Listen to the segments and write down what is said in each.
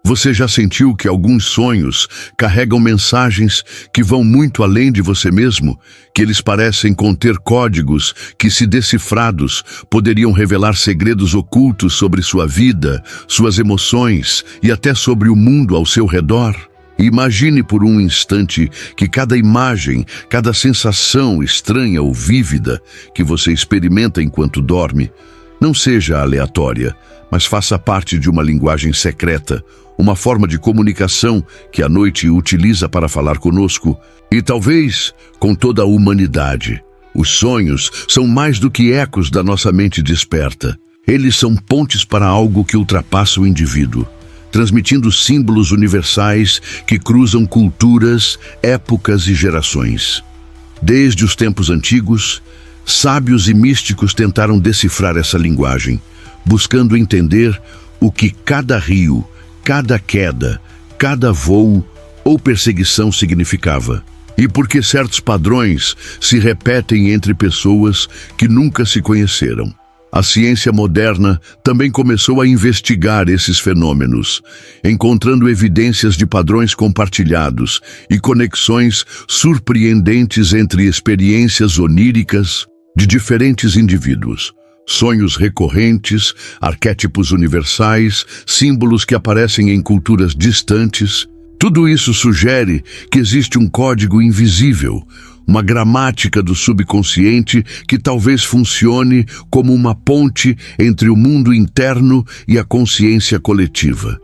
Você já sentiu que alguns sonhos carregam mensagens que vão muito além de você mesmo, que eles parecem conter códigos que, se decifrados, poderiam revelar segredos ocultos sobre sua vida, suas emoções e até sobre o mundo ao seu redor? Imagine por um instante que cada imagem, cada sensação estranha ou vívida que você experimenta enquanto dorme, não seja aleatória, mas faça parte de uma linguagem secreta, uma forma de comunicação que a noite utiliza para falar conosco e talvez com toda a humanidade. Os sonhos são mais do que ecos da nossa mente desperta. Eles são pontes para algo que ultrapassa o indivíduo, transmitindo símbolos universais que cruzam culturas, épocas e gerações. Desde os tempos antigos, sábios e místicos tentaram decifrar essa linguagem, buscando entender o que cada rio, cada queda, cada voo ou perseguição significava. E por que certos padrões se repetem entre pessoas que nunca se conheceram. A ciência moderna também começou a investigar esses fenômenos, encontrando evidências de padrões compartilhados e conexões surpreendentes entre experiências oníricas de diferentes indivíduos. Sonhos recorrentes, arquétipos universais, símbolos que aparecem em culturas distantes. Tudo isso sugere que existe um código invisível, uma gramática do subconsciente que talvez funcione como uma ponte entre o mundo interno e a consciência coletiva.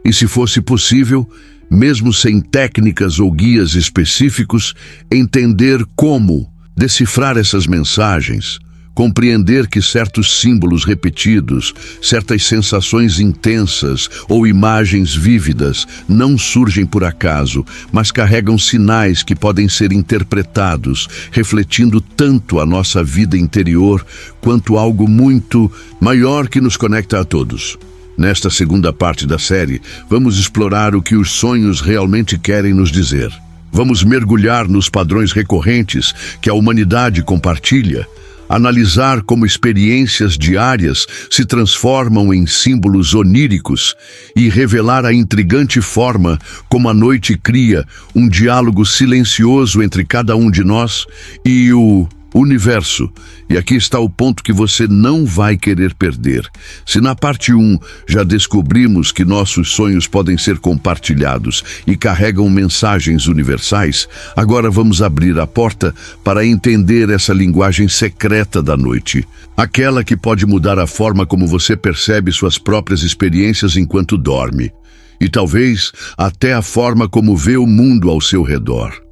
E se fosse possível, mesmo sem técnicas ou guias específicos, entender como decifrar essas mensagens, compreender que certos símbolos repetidos, certas sensações intensas ou imagens vívidas não surgem por acaso, mas carregam sinais que podem ser interpretados, refletindo tanto a nossa vida interior quanto algo muito maior que nos conecta a todos. Nesta segunda parte da série, vamos explorar o que os sonhos realmente querem nos dizer. Vamos mergulhar nos padrões recorrentes que a humanidade compartilha, analisar como experiências diárias se transformam em símbolos oníricos e revelar a intrigante forma como a noite cria um diálogo silencioso entre cada um de nós e o universo. E aqui está o ponto que você não vai querer perder. Se na parte 1 já descobrimos que nossos sonhos podem ser compartilhados e carregam mensagens universais, agora vamos abrir a porta para entender essa linguagem secreta da noite. Aquela que pode mudar a forma como você percebe suas próprias experiências enquanto dorme. E talvez até a forma como vê o mundo ao seu redor.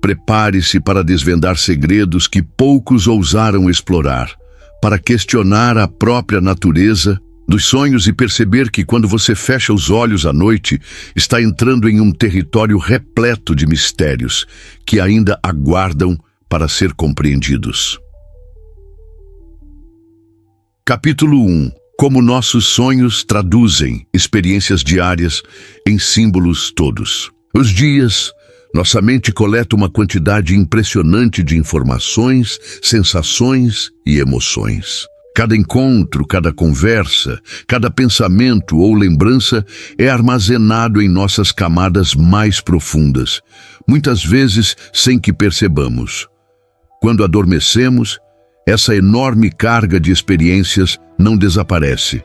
Prepare-se para desvendar segredos que poucos ousaram explorar, para questionar a própria natureza dos sonhos e perceber que quando você fecha os olhos à noite, está entrando em um território repleto de mistérios que ainda aguardam para ser compreendidos. Capítulo 1. Como nossos sonhos traduzem experiências diárias em símbolos todos. Os dias, nossa mente coleta uma quantidade impressionante de informações, sensações e emoções. Cada encontro, cada conversa, cada pensamento ou lembrança é armazenado em nossas camadas mais profundas, muitas vezes sem que percebamos. Quando adormecemos, essa enorme carga de experiências não desaparece.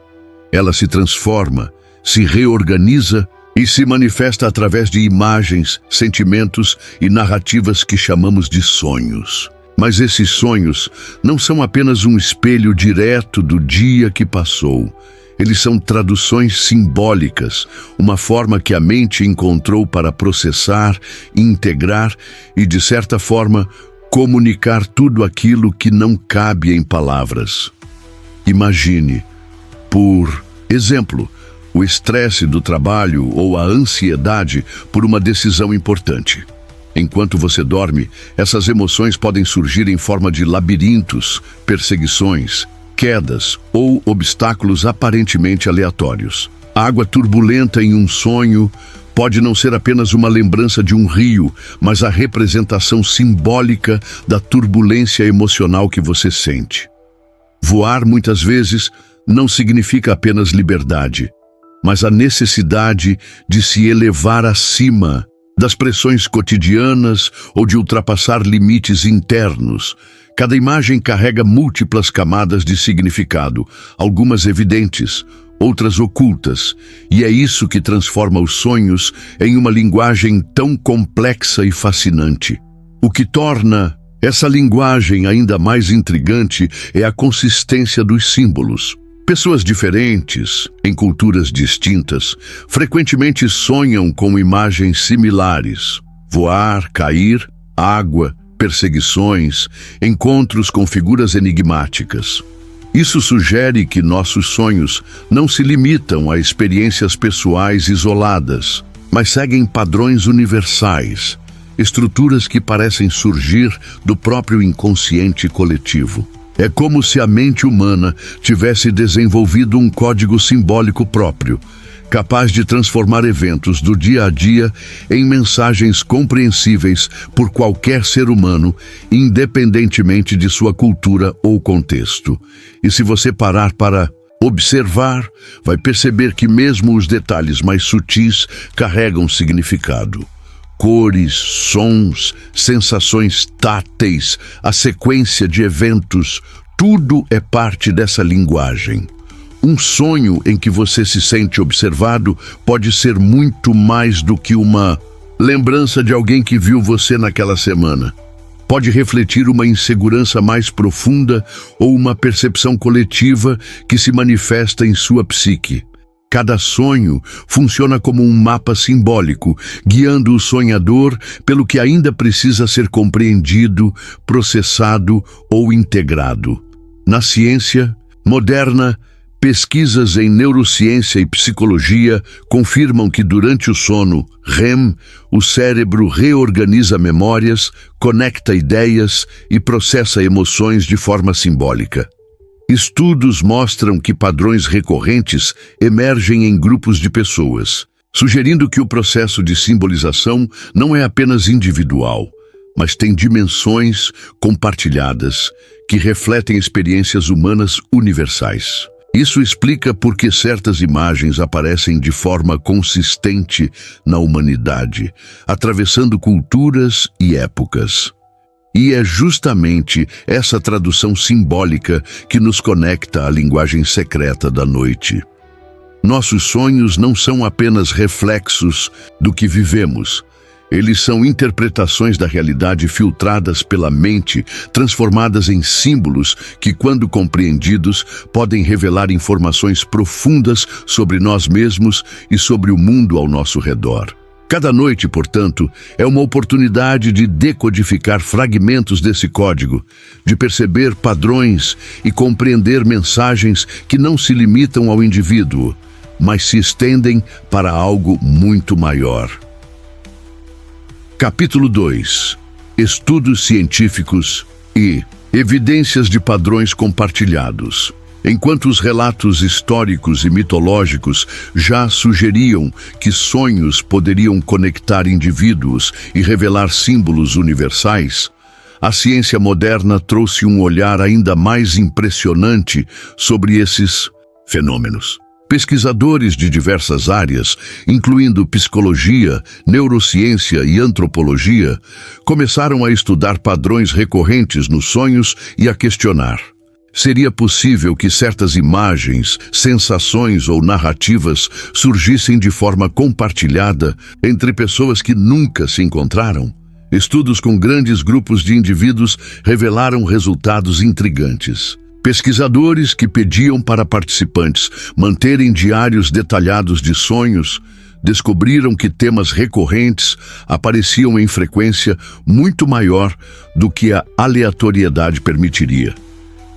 Ela se transforma, se reorganiza e se manifesta através de imagens, sentimentos e narrativas que chamamos de sonhos. Mas esses sonhos não são apenas um espelho direto do dia que passou. Eles são traduções simbólicas, uma forma que a mente encontrou para processar, integrar e, de certa forma, comunicar tudo aquilo que não cabe em palavras. Imagine, por exemplo, o estresse do trabalho ou a ansiedade por uma decisão importante. Enquanto você dorme, essas emoções podem surgir em forma de labirintos, perseguições, quedas ou obstáculos aparentemente aleatórios. A água turbulenta em um sonho pode não ser apenas uma lembrança de um rio, mas a representação simbólica da turbulência emocional que você sente. Voar, muitas vezes, não significa apenas liberdade. mas a necessidade de se elevar acima das pressões cotidianas ou de ultrapassar limites internos. Cada imagem carrega múltiplas camadas de significado, algumas evidentes, outras ocultas, e é isso que transforma os sonhos em uma linguagem tão complexa e fascinante. O que torna essa linguagem ainda mais intrigante é a consistência dos símbolos. Pessoas diferentes, em culturas distintas, frequentemente sonham com imagens similares: voar, cair, água, perseguições, encontros com figuras enigmáticas. Isso sugere que nossos sonhos não se limitam a experiências pessoais isoladas, mas seguem padrões universais, estruturas que parecem surgir do próprio inconsciente coletivo. É como se a mente humana tivesse desenvolvido um código simbólico próprio, capaz de transformar eventos do dia a dia em mensagens compreensíveis por qualquer ser humano, independentemente de sua cultura ou contexto. E se você parar para observar, vai perceber que mesmo os detalhes mais sutis carregam significado. Cores, sons, sensações táteis, a sequência de eventos, tudo é parte dessa linguagem. Um sonho em que você se sente observado pode ser muito mais do que uma lembrança de alguém que viu você naquela semana. Pode refletir uma insegurança mais profunda ou uma percepção coletiva que se manifesta em sua psique. Cada sonho funciona como um mapa simbólico, guiando o sonhador pelo que ainda precisa ser compreendido, processado ou integrado. Na ciência moderna, pesquisas em neurociência e psicologia confirmam que durante o sono REM, o cérebro reorganiza memórias, conecta ideias e processa emoções de forma simbólica. Estudos mostram que padrões recorrentes emergem em grupos de pessoas, sugerindo que o processo de simbolização não é apenas individual, mas tem dimensões compartilhadas que refletem experiências humanas universais. Isso explica por que certas imagens aparecem de forma consistente na humanidade, atravessando culturas e épocas. E é justamente essa tradução simbólica que nos conecta à linguagem secreta da noite. Nossos sonhos não são apenas reflexos do que vivemos. Eles são interpretações da realidade filtradas pela mente, transformadas em símbolos que, quando compreendidos, podem revelar informações profundas sobre nós mesmos e sobre o mundo ao nosso redor. Cada noite, portanto, é uma oportunidade de decodificar fragmentos desse código, de perceber padrões e compreender mensagens que não se limitam ao indivíduo, mas se estendem para algo muito maior. Capítulo 2. Estudos científicos e evidências de padrões compartilhados. Enquanto os relatos históricos e mitológicos já sugeriam que sonhos poderiam conectar indivíduos e revelar símbolos universais, a ciência moderna trouxe um olhar ainda mais impressionante sobre esses fenômenos. Pesquisadores de diversas áreas, incluindo psicologia, neurociência e antropologia, começaram a estudar padrões recorrentes nos sonhos e a questionar: seria possível que certas imagens, sensações ou narrativas surgissem de forma compartilhada entre pessoas que nunca se encontraram? Estudos com grandes grupos de indivíduos revelaram resultados intrigantes. Pesquisadores que pediam para participantes manterem diários detalhados de sonhos descobriram que temas recorrentes apareciam em frequência muito maior do que a aleatoriedade permitiria.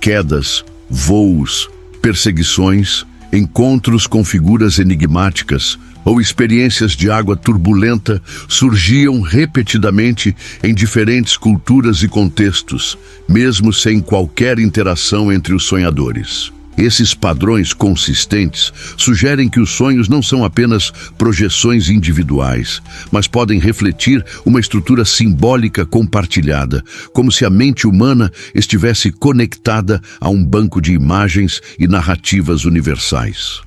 Quedas, voos, perseguições, encontros com figuras enigmáticas ou experiências de água turbulenta surgiam repetidamente em diferentes culturas e contextos, mesmo sem qualquer interação entre os sonhadores. Esses padrões consistentes sugerem que os sonhos não são apenas projeções individuais, mas podem refletir uma estrutura simbólica compartilhada, como se a mente humana estivesse conectada a um banco de imagens e narrativas universais.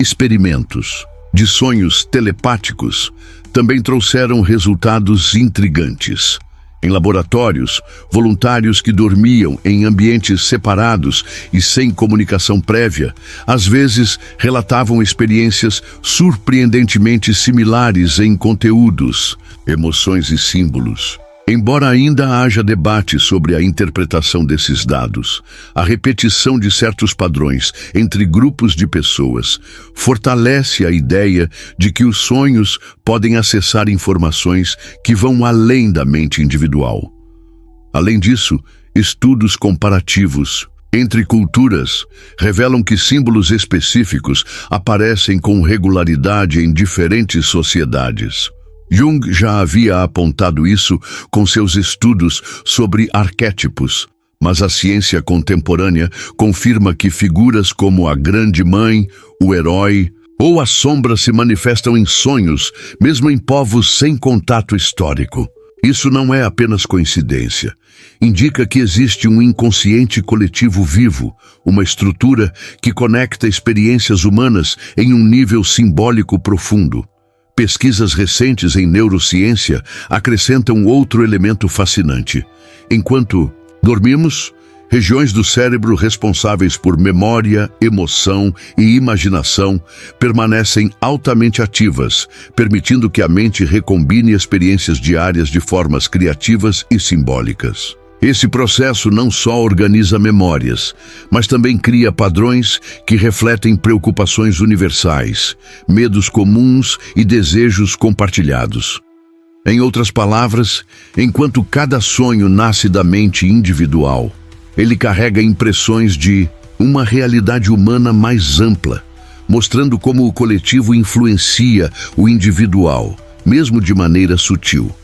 experimentos de sonhos telepáticos também trouxeram resultados intrigantes. Em laboratórios, voluntários que dormiam em ambientes separados e sem comunicação prévia, às vezes relatavam experiências surpreendentemente similares em conteúdos, emoções e símbolos. Embora ainda haja debate sobre a interpretação desses dados, a repetição de certos padrões entre grupos de pessoas fortalece a ideia de que os sonhos podem acessar informações que vão além da mente individual. Além disso, estudos comparativos entre culturas revelam que símbolos específicos aparecem com regularidade em diferentes sociedades. Jung já havia apontado isso com seus estudos sobre arquétipos, mas a ciência contemporânea confirma que figuras como a Grande Mãe, o herói ou a sombra se manifestam em sonhos, mesmo em povos sem contato histórico. Isso não é apenas coincidência. Indica que existe um inconsciente coletivo vivo, uma estrutura que conecta experiências humanas em um nível simbólico profundo. Pesquisas recentes em neurociência acrescentam outro elemento fascinante. Enquanto dormimos, regiões do cérebro responsáveis por memória, emoção e imaginação permanecem altamente ativas, permitindo que a mente recombine experiências diárias de formas criativas e simbólicas. Esse processo não só organiza memórias, mas também cria padrões que refletem preocupações universais, medos comuns e desejos compartilhados. Em outras palavras, enquanto cada sonho nasce da mente individual, ele carrega impressões de uma realidade humana mais ampla, mostrando como o coletivo influencia o individual, mesmo de maneira sutil.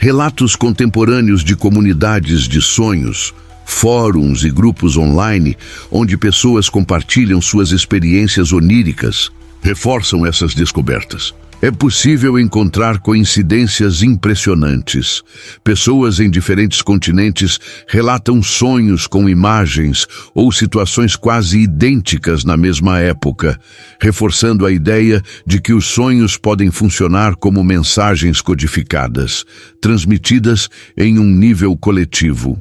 Relatos contemporâneos de comunidades de sonhos, fóruns e grupos online, onde pessoas compartilham suas experiências oníricas, reforçam essas descobertas. É possível encontrar coincidências impressionantes. Pessoas em diferentes continentes relatam sonhos com imagens ou situações quase idênticas na mesma época, reforçando a ideia de que os sonhos podem funcionar como mensagens codificadas, transmitidas em um nível coletivo.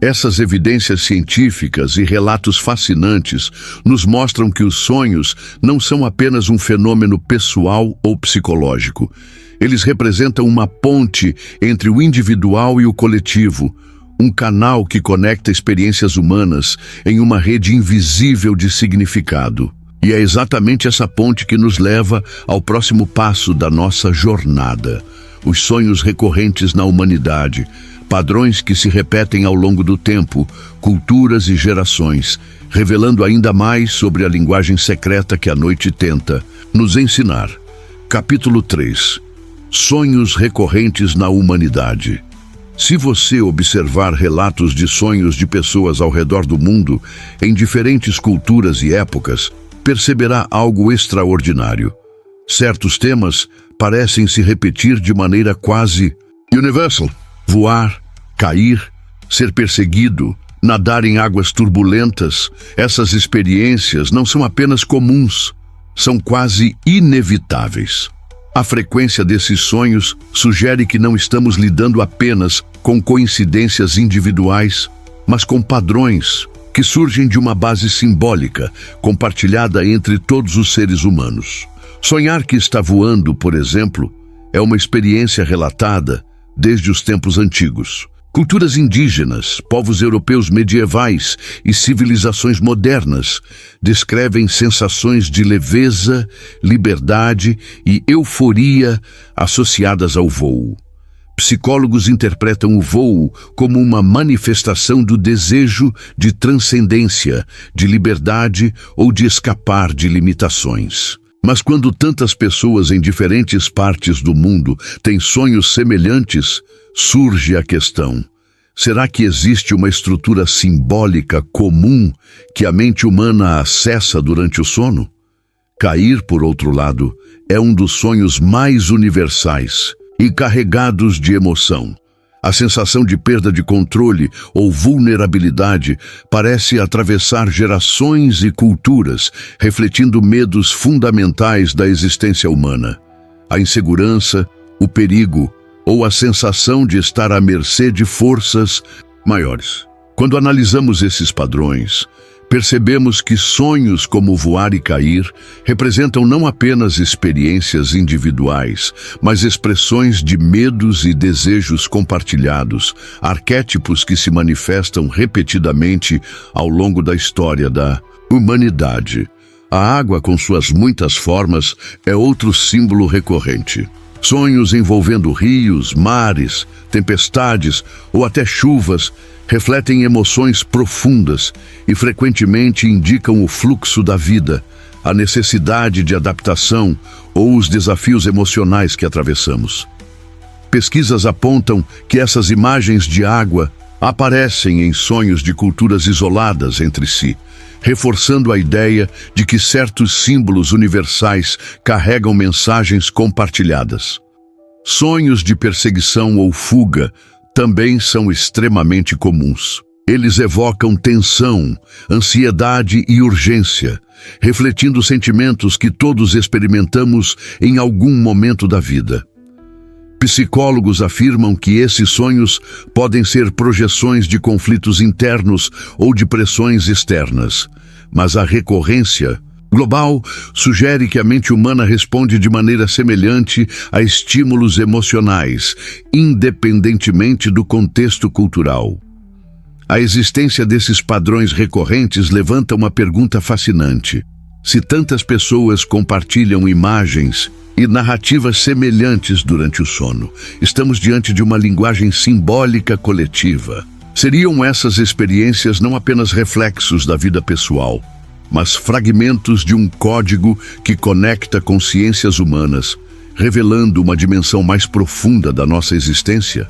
Essas evidências científicas e relatos fascinantes nos mostram que os sonhos não são apenas um fenômeno pessoal ou psicológico. Eles representam uma ponte entre o individual e o coletivo, um canal que conecta experiências humanas em uma rede invisível de significado. E é exatamente essa ponte que nos leva ao próximo passo da nossa jornada: os sonhos recorrentes na humanidade. Padrões que se repetem ao longo do tempo, culturas e gerações, revelando ainda mais sobre a linguagem secreta que a noite tenta nos ensinar. Capítulo 3. Sonhos recorrentes na humanidade. Se você observar relatos de sonhos de pessoas ao redor do mundo, em diferentes culturas e épocas, perceberá algo extraordinário. Certos temas parecem se repetir de maneira quase universal. Voar, cair, ser perseguido, nadar em águas turbulentas, essas experiências não são apenas comuns, são quase inevitáveis. A frequência desses sonhos sugere que não estamos lidando apenas com coincidências individuais, mas com padrões que surgem de uma base simbólica, compartilhada entre todos os seres humanos. Sonhar que está voando, por exemplo, é uma experiência relatada desde os tempos antigos. Culturas indígenas, povos europeus medievais e civilizações modernas descrevem sensações de leveza, liberdade e euforia associadas ao voo. Psicólogos interpretam o voo como uma manifestação do desejo de transcendência, de liberdade ou de escapar de limitações. Mas quando tantas pessoas em diferentes partes do mundo têm sonhos semelhantes, surge a questão: será que existe uma estrutura simbólica comum que a mente humana acessa durante o sono? Cair, por outro lado, é um dos sonhos mais universais e carregados de emoção. A sensação de perda de controle ou vulnerabilidade parece atravessar gerações e culturas, refletindo medos fundamentais da existência humana. A insegurança, o perigo ou a sensação de estar à mercê de forças maiores. Quando analisamos esses padrões, percebemos que sonhos como voar e cair representam não apenas experiências individuais, mas expressões de medos e desejos compartilhados, arquétipos que se manifestam repetidamente ao longo da história da humanidade. A água, com suas muitas formas, é outro símbolo recorrente. Sonhos envolvendo rios, mares, tempestades ou até chuvas refletem emoções profundas e frequentemente indicam o fluxo da vida, a necessidade de adaptação ou os desafios emocionais que atravessamos. Pesquisas apontam que essas imagens de água aparecem em sonhos de culturas isoladas entre si, reforçando a ideia de que certos símbolos universais carregam mensagens compartilhadas. Sonhos de perseguição ou fuga também são extremamente comuns. Eles evocam tensão, ansiedade e urgência, refletindo sentimentos que todos experimentamos em algum momento da vida. Psicólogos afirmam que esses sonhos podem ser projeções de conflitos internos ou de pressões externas, mas a recorrência global sugere que a mente humana responde de maneira semelhante a estímulos emocionais, independentemente do contexto cultural. A existência desses padrões recorrentes levanta uma pergunta fascinante. Se tantas pessoas compartilham imagens e narrativas semelhantes durante o sono, estamos diante de uma linguagem simbólica coletiva. Seriam essas experiências não apenas reflexos da vida pessoal, mas fragmentos de um código que conecta consciências humanas, revelando uma dimensão mais profunda da nossa existência?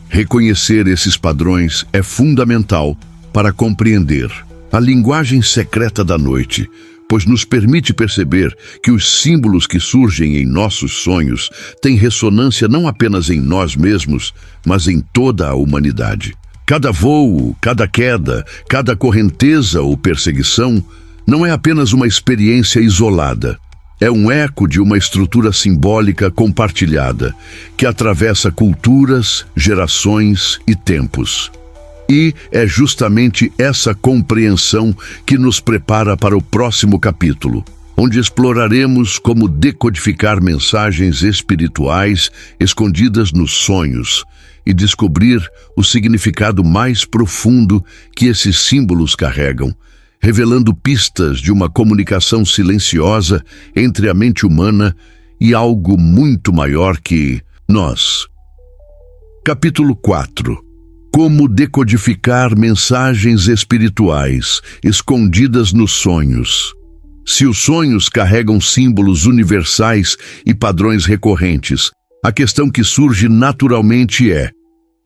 Reconhecer esses padrões é fundamental para compreender a linguagem secreta da noite, pois nos permite perceber que os símbolos que surgem em nossos sonhos têm ressonância não apenas em nós mesmos, mas em toda a humanidade. Cada voo, cada queda, cada correnteza ou perseguição não é apenas uma experiência isolada. É um eco de uma estrutura simbólica compartilhada, que atravessa culturas, gerações e tempos. E é justamente essa compreensão que nos prepara para o próximo capítulo, onde exploraremos como decodificar mensagens espirituais escondidas nos sonhos e descobrir o significado mais profundo que esses símbolos carregam, revelando pistas de uma comunicação silenciosa entre a mente humana e algo muito maior que nós. Capítulo 4. Como decodificar mensagens espirituais escondidas nos sonhos. Se os sonhos carregam símbolos universais e padrões recorrentes, a questão que surge naturalmente é: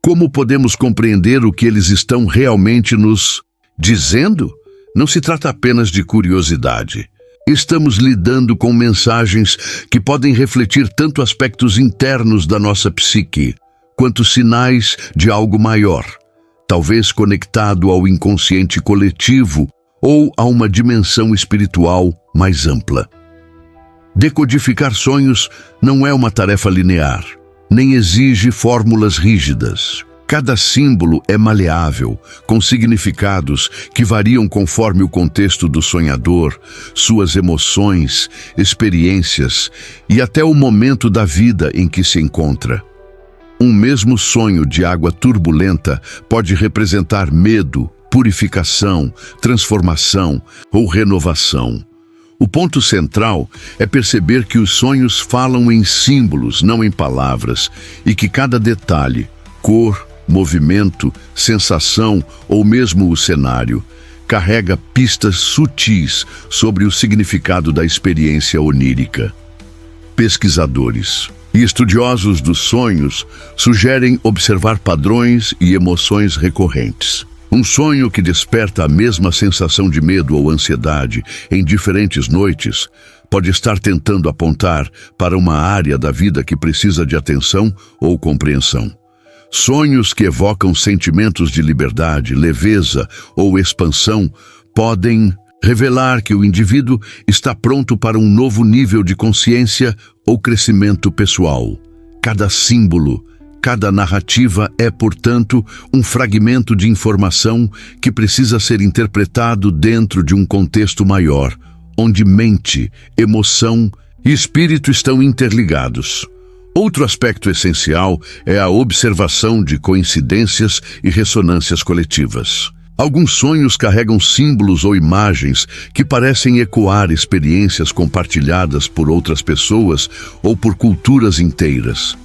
como podemos compreender o que eles estão realmente nos dizendo? Não se trata apenas de curiosidade. Estamos lidando com mensagens que podem refletir tanto aspectos internos da nossa psique, quanto sinais de algo maior, talvez conectado ao inconsciente coletivo ou a uma dimensão espiritual mais ampla. Decodificar sonhos não é uma tarefa linear, nem exige fórmulas rígidas. Cada símbolo é maleável, com significados que variam conforme o contexto do sonhador, suas emoções, experiências e até o momento da vida em que se encontra. Um mesmo sonho de água turbulenta pode representar medo, purificação, transformação ou renovação. O ponto central é perceber que os sonhos falam em símbolos, não em palavras, e que cada detalhe, cor, movimento, sensação ou mesmo o cenário carrega pistas sutis sobre o significado da experiência onírica. Pesquisadores e estudiosos dos sonhos sugerem observar padrões e emoções recorrentes. Um sonho que desperta a mesma sensação de medo ou ansiedade em diferentes noites pode estar tentando apontar para uma área da vida que precisa de atenção ou compreensão. Sonhos que evocam sentimentos de liberdade, leveza ou expansão podem revelar que o indivíduo está pronto para um novo nível de consciência ou crescimento pessoal. Cada símbolo, cada narrativa é, portanto, um fragmento de informação que precisa ser interpretado dentro de um contexto maior, onde mente, emoção e espírito estão interligados. Outro aspecto essencial é a observação de coincidências e ressonâncias coletivas. Alguns sonhos carregam símbolos ou imagens que parecem ecoar experiências compartilhadas por outras pessoas ou por culturas inteiras.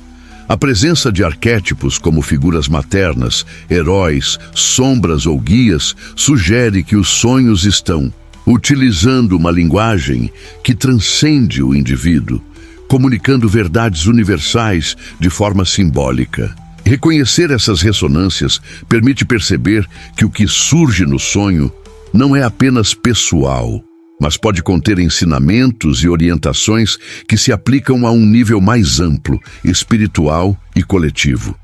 A presença de arquétipos como figuras maternas, heróis, sombras ou guias sugere que os sonhos estão utilizando uma linguagem que transcende o indivíduo, comunicando verdades universais de forma simbólica. Reconhecer essas ressonâncias permite perceber que o que surge no sonho não é apenas pessoal, mas pode conter ensinamentos e orientações que se aplicam a um nível mais amplo, espiritual e coletivo.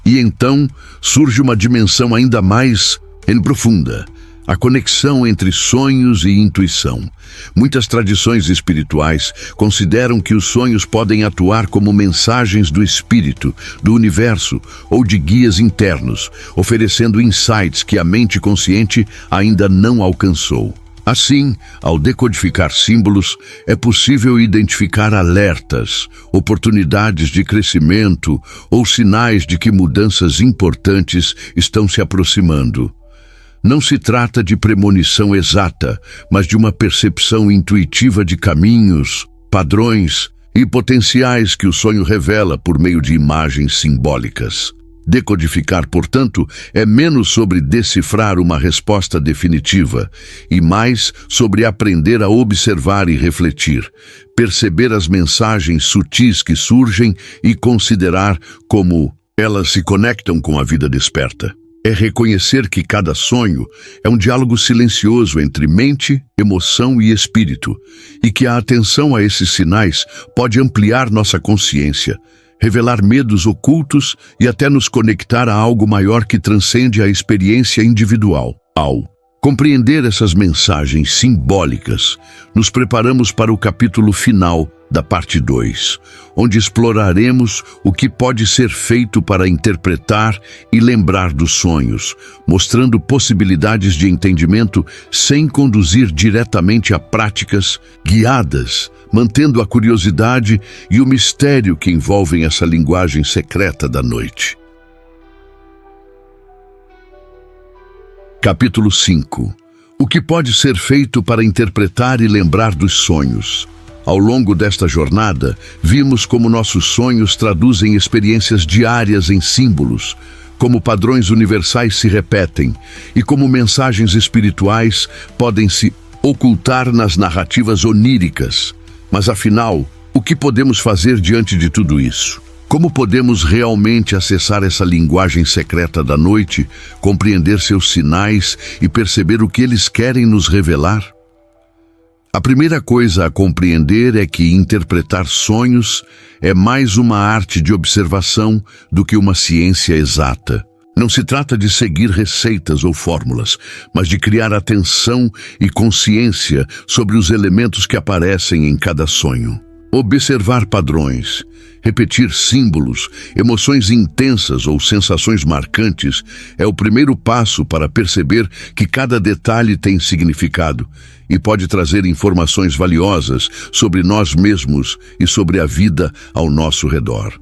E então surge uma dimensão ainda mais profunda, a conexão entre sonhos e intuição. Muitas tradições espirituais consideram que os sonhos podem atuar como mensagens do espírito, do universo ou de guias internos, oferecendo insights que a mente consciente ainda não alcançou. Assim, ao decodificar símbolos, é possível identificar alertas, oportunidades de crescimento ou sinais de que mudanças importantes estão se aproximando. Não se trata de premonição exata, mas de uma percepção intuitiva de caminhos, padrões e potenciais que o sonho revela por meio de imagens simbólicas. Decodificar, portanto, é menos sobre decifrar uma resposta definitiva e mais sobre aprender a observar e refletir, perceber as mensagens sutis que surgem e considerar como elas se conectam com a vida desperta. É reconhecer que cada sonho é um diálogo silencioso entre mente, emoção e espírito, e que a atenção a esses sinais pode ampliar nossa consciência, revelar medos ocultos e até nos conectar a algo maior que transcende a experiência individual. Ao compreender essas mensagens simbólicas, nos preparamos para o capítulo final da parte 2, onde exploraremos o que pode ser feito para interpretar e lembrar dos sonhos, mostrando possibilidades de entendimento sem conduzir diretamente a práticas guiadas, mantendo a curiosidade e o mistério que envolvem essa linguagem secreta da noite. Capítulo 5. O que pode ser feito para interpretar e lembrar dos sonhos? Ao longo desta jornada, vimos como nossos sonhos traduzem experiências diárias em símbolos, como padrões universais se repetem e como mensagens espirituais podem se ocultar nas narrativas oníricas. Mas afinal, o que podemos fazer diante de tudo isso? Como podemos realmente acessar essa linguagem secreta da noite, compreender seus sinais e perceber o que eles querem nos revelar? A primeira coisa a compreender é que interpretar sonhos é mais uma arte de observação do que uma ciência exata. Não se trata de seguir receitas ou fórmulas, mas de criar atenção e consciência sobre os elementos que aparecem em cada sonho. Observar padrões, repetir símbolos, emoções intensas ou sensações marcantes é o primeiro passo para perceber que cada detalhe tem significado e pode trazer informações valiosas sobre nós mesmos e sobre a vida ao nosso redor.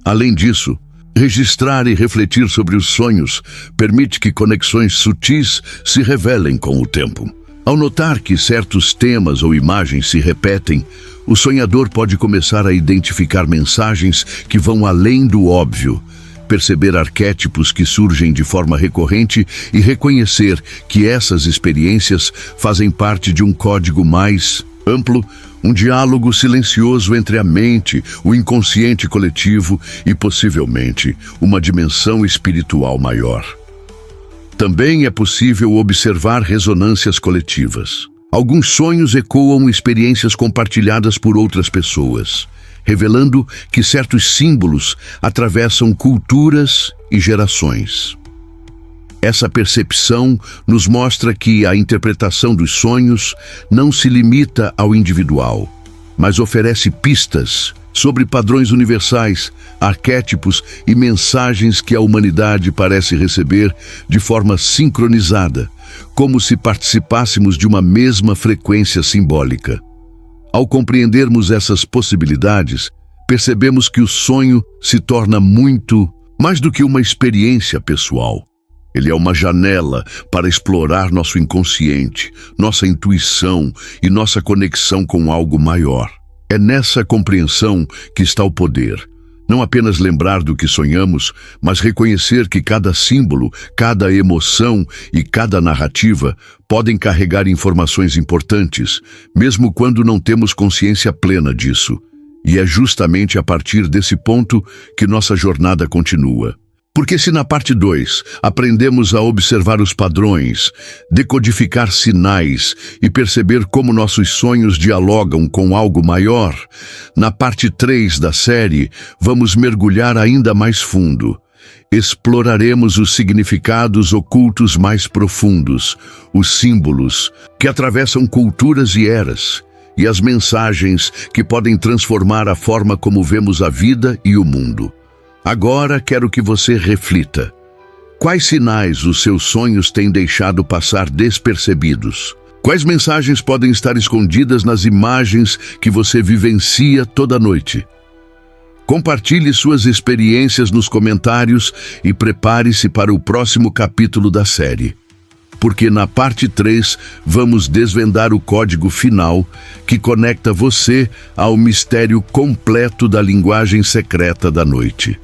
Além disso, registrar e refletir sobre os sonhos permite que conexões sutis se revelem com o tempo. Ao notar que certos temas ou imagens se repetem, o sonhador pode começar a identificar mensagens que vão além do óbvio, perceber arquétipos que surgem de forma recorrente e reconhecer que essas experiências fazem parte de um código mais amplo, um diálogo silencioso entre a mente, o inconsciente coletivo e, possivelmente, uma dimensão espiritual maior. Também é possível observar ressonâncias coletivas. Alguns sonhos ecoam experiências compartilhadas por outras pessoas. revelando que certos símbolos atravessam culturas e gerações. Essa percepção nos mostra que a interpretação dos sonhos não se limita ao individual, mas oferece pistas sobre padrões universais, arquétipos e mensagens que a humanidade parece receber de forma sincronizada, como se participássemos de uma mesma frequência simbólica. Ao compreendermos essas possibilidades, percebemos que o sonho se torna muito mais do que uma experiência pessoal. Ele é uma janela para explorar nosso inconsciente, nossa intuição e nossa conexão com algo maior. É nessa compreensão que está o poder. Não apenas lembrar do que sonhamos, mas reconhecer que cada símbolo, cada emoção e cada narrativa podem carregar informações importantes, mesmo quando não temos consciência plena disso. E é justamente a partir desse ponto que nossa jornada continua. Porque se na parte 2 aprendemos a observar os padrões, decodificar sinais e perceber como nossos sonhos dialogam com algo maior, na parte 3 da série vamos mergulhar ainda mais fundo. Exploraremos os significados ocultos mais profundos, os símbolos que atravessam culturas e eras, e as mensagens que podem transformar a forma como vemos a vida e o mundo. Agora quero que você reflita. Quais sinais os seus sonhos têm deixado passar despercebidos? Quais mensagens podem estar escondidas nas imagens que você vivencia toda noite? Compartilhe suas experiências nos comentários e prepare-se para o próximo capítulo da série. Porque na parte 3 vamos desvendar o código final que conecta você ao mistério completo da linguagem secreta da noite.